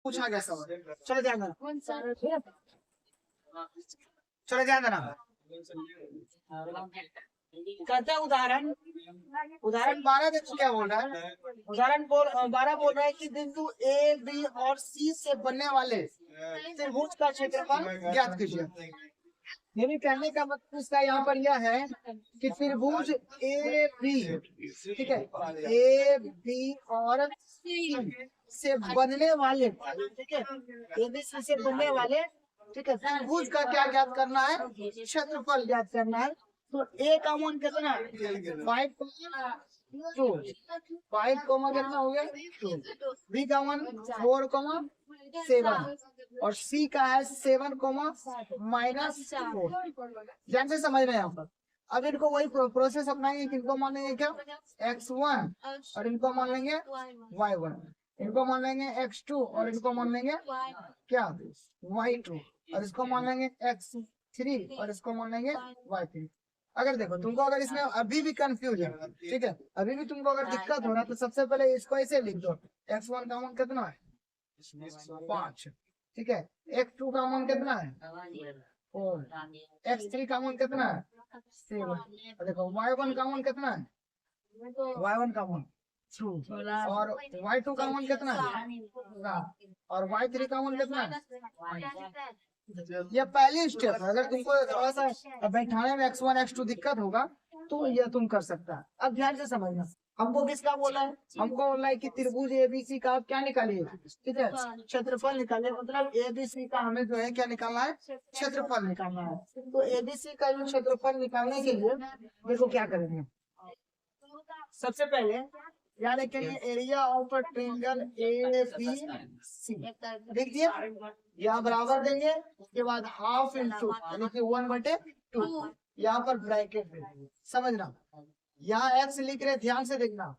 पूछा गया सवाल। चलो ध्यान देना, चलो ध्यान देना। करते हैं उदाहरण। उदाहरण 12 देखो क्या बोल रहा है। उदाहरण 12 बोल रहा है कि बिंदु ए बी और सी से बनने वाले त्रिभुज का क्षेत्रफल ज्ञात कीजिए। ये भी कहने का मतलब इसका यहाँ पर यह है कि त्रिभुज ए बी, ठीक है, ए बी और सी से बनने वाले, ठीक है, ए बी सी से बनने वाले, ठीक है, त्रिभुज का क्या ज्ञात करना है, क्षेत्रफल ज्ञात करना है। तो ए का मान कितना है 5, 2, 5 कितना हो गया 2, बी का मान 4, 7 और सी का है 7, -4। ध्यान से समझ रहे हैं आप। अब इनको वही प्रोसेस अपनाएंगे कि इनको मान लेंगे क्या x1 और इनको मान लेंगे y1, इनको मान लेंगे x2 और इनको मान लेंगे क्या y2 और इसको मान लेंगे x3 और इसको मान लेंगे y3। अगर देखो तुमको अगर इसमें अभी भी कंफ्यूज है, ठीक है, अभी भी तुमको अगर दिक्कत हो रहा है तो सबसे पहले इसको ऐसे लिख दो। x1 का मान कितना है 5, ठीक है, x2 का मान कितना है 4, x3 का मान कितना है 7, देखो y1 का मान कितना है, y1 का मान 2 और y2 का मान कितना है और y3 का मान कितना है। ये पहली स्टेप है। अगर तुमको थोड़ा सा बैठाने में x1 x2 दिक्कत होगा तो ये तुम कर सकता है। अब ध्यान से समझना, हमको किसका बोला है, हमको बोला है कि त्रिभुज एबीसी का क्या निकालिए, ठीक है, क्षेत्रफल निकालिए। मतलब एबीसी का हमें जो है क्या निकालना है, क्षेत्रफल निकालना है। तो एबीसी का जो क्षेत्रफल निकालने के लिए देखो क्या करेंगे। सबसे पहले याद रखेंगे एरिया ऑफ ट्रायंगल एबीसी, देख दिया, यहाँ बराबर देंगे, उसके बाद हाफ इंटू यानी कि 1/2, यहाँ पर ब्रैकेट देंगे। समझना, यहाँ x लिख रहे, ध्यान से देखना।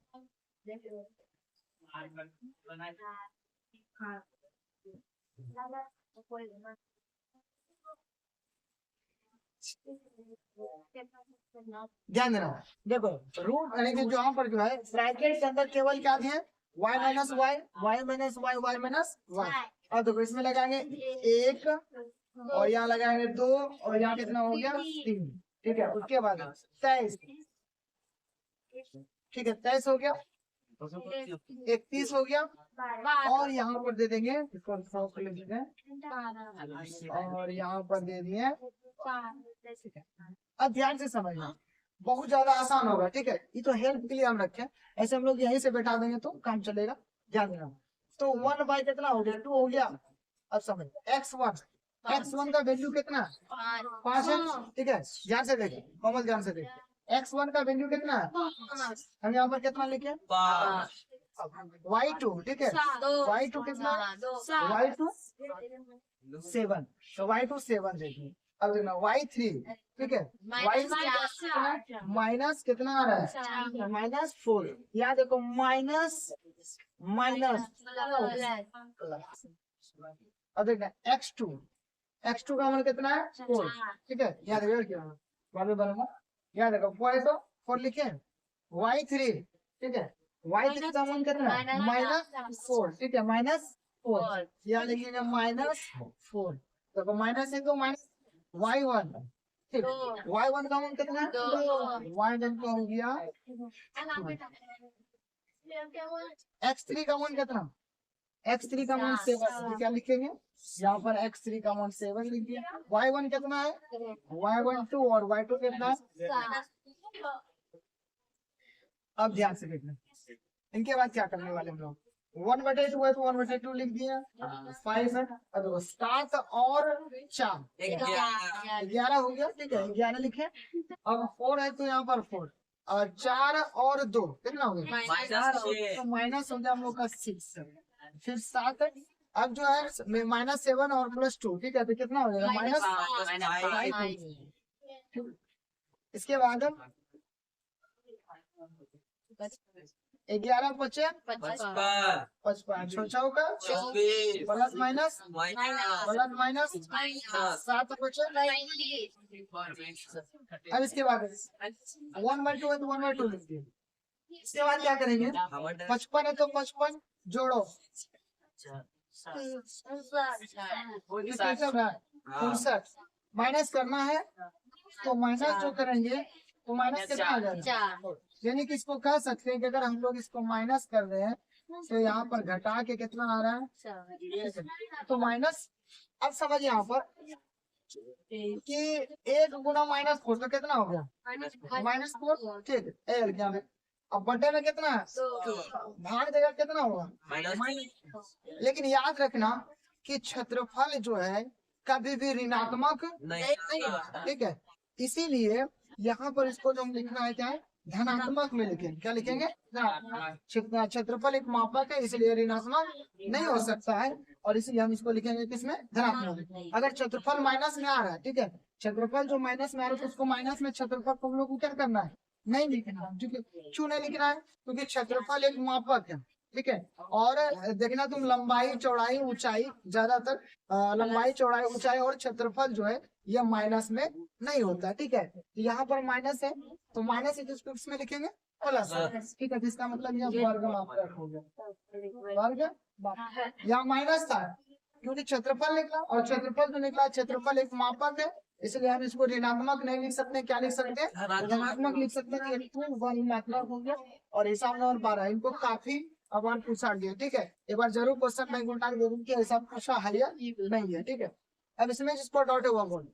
ध्यान देना, देखो रूट यानी कि यहाँ पर जो है ब्रैकेट के अंदर केवल क्या दिए y minus y, y minus y, y minus y. अब देखो इसमें लगाएंगे 1 और यहाँ लगाएंगे 2 और यहाँ कितना हो गया 3, ठीक है। उसके बाद 23, ठीक है, 23 हो गया, 31 हो गया और यहाँ पर दे देंगे और यहाँ पर दे दिए। अब ध्यान से समझना, बहुत ज्यादा आसान होगा, ठीक है, ये तो हेल्प के लिए हम रखें, ऐसे हम लोग यहीं से बैठा देंगे तो काम चलेगा। ध्यान देना, तो 1 कितना हो गया 2 हो गया। अब समझ x1 का वैल्यू कितना 5 है, ठीक है, ध्यान से देखें कोमल, ध्यान से देखें, x1 का वैल्यू कितना है, हम यहाँ पर कितना लिखे y2, ठीक है, y2 कितना y2 7, तो y2 7 देखिए। अब देखना y3, ठीक है, y माइनस कितना आ रहा है -4, यहाँ देखो माइनस। अब देखना x2 का मान कितना है 4, ठीक है, यहाँ देखो बाद में बनाना, यहाँ देखो 4 लिखे, y3, ठीक है, y3 का मान कितना है -4, ठीक है, -4, यहाँ लिखेंगे -4, देखो माइनस है तो माइनस y1, ठीक, y1 का मान कितना है 2, y1 का हो गया। x3 का मान कितना, x3 का मान 7, क्या लिखेंगे यहाँ पर x3 का मान 7 लिखिए। y1 कितना है y1 2 और y2 कितना है। अब ध्यान से देखना, इनके बाद क्या करने वाले हम लोग, 1/2 है तो 1/2 लिख दिया, 5 है, अब 7 और 4 11 हो गया, ठीक है, 11 लिखे। अब 4 है तो यहाँ पर 4 और 4 और 2 कितना हो गया तो माइनस हो गया हम लोग का 6, फिर 7 है। अब जो है -7 और +2, ठीक है, तो कितना हो जाएगा -5। इसके बाद 11 × 5 = 55, चौका प्लस माइनस 7 बचे। अब इसके बाद 1/2 है तो 1/2 लिख दिए। इसके बाद क्या करेंगे 55 है तो 55 जोड़ो उनसठ माइनस करना है, तो माइनस जो करेंगे तो माइनस कितना आ जाएगा, यानी कि इसको कह सकते हैं कि अगर हम लोग इसको माइनस कर रहे हैं तो यहाँ पर घटा के कितना आ रहा है, तो माइनस। अब समझ यहाँ पर कि एक गुना माइनस फोर तो कितना हो गया, माइनस फोर, ठीक है। अब बटे में कितना है, भाग देगा कितना होगा, लेकिन याद रखना कि क्षेत्रफल जो है कभी भी ऋणात्मक नहीं होता, ठीक है। इसीलिए यहाँ पर इसको जो हम लिखना है क्या है, धनात्मक में लिखेंगे, क्या लिखेंगे, क्षेत्रफल एक मापक है इसलिए ऋणात्मक नहीं हो सकता है, और इसलिए हम इसको लिखेंगे किसमें, धनात्मक। अगर क्षेत्रफल माइनस में आ रहा है, ठीक है, क्षेत्रफल जो माइनस में आ रहा है तो उसको माइनस में क्षेत्रफल को हम लोग को क्या करना है, नहीं लिखना, ठीक है। क्यों नहीं लिखना है, क्योंकि क्षेत्रफल एक मापक है, ठीक है। और देखना तुम लंबाई चौड़ाई ऊंचाई, ज्यादातर लंबाई चौड़ाई ऊंचाई और क्षेत्रफल जो है यह माइनस में नहीं होता, ठीक है। यहाँ पर माइनस है तो माइनस में लिखेंगे प्लस, ठीक है। जिसका मतलब यह वर्ग मात्रक हो गया, वर्ग। यहाँ माइनस था क्योंकि क्षेत्रफल निकला, और क्षेत्रफल जो निकला, क्षेत्रफल एक मापक है इसलिए हम इसको ऋणात्मक नहीं लिख सकते, क्या लिख सकते हैं, धनात्मक लिख सकते हैं। मात्रक हो गया। और हिसाब नंबर 12 इनको काफी अवार्ड पूछा गया, ठीक है। एक बार जरूर क्वेश्चन बैंक उठा के जरूर कि ऐसा पूछा है या नहीं है, ठीक है। अब इसमें जिसको डाउट है वो बोल।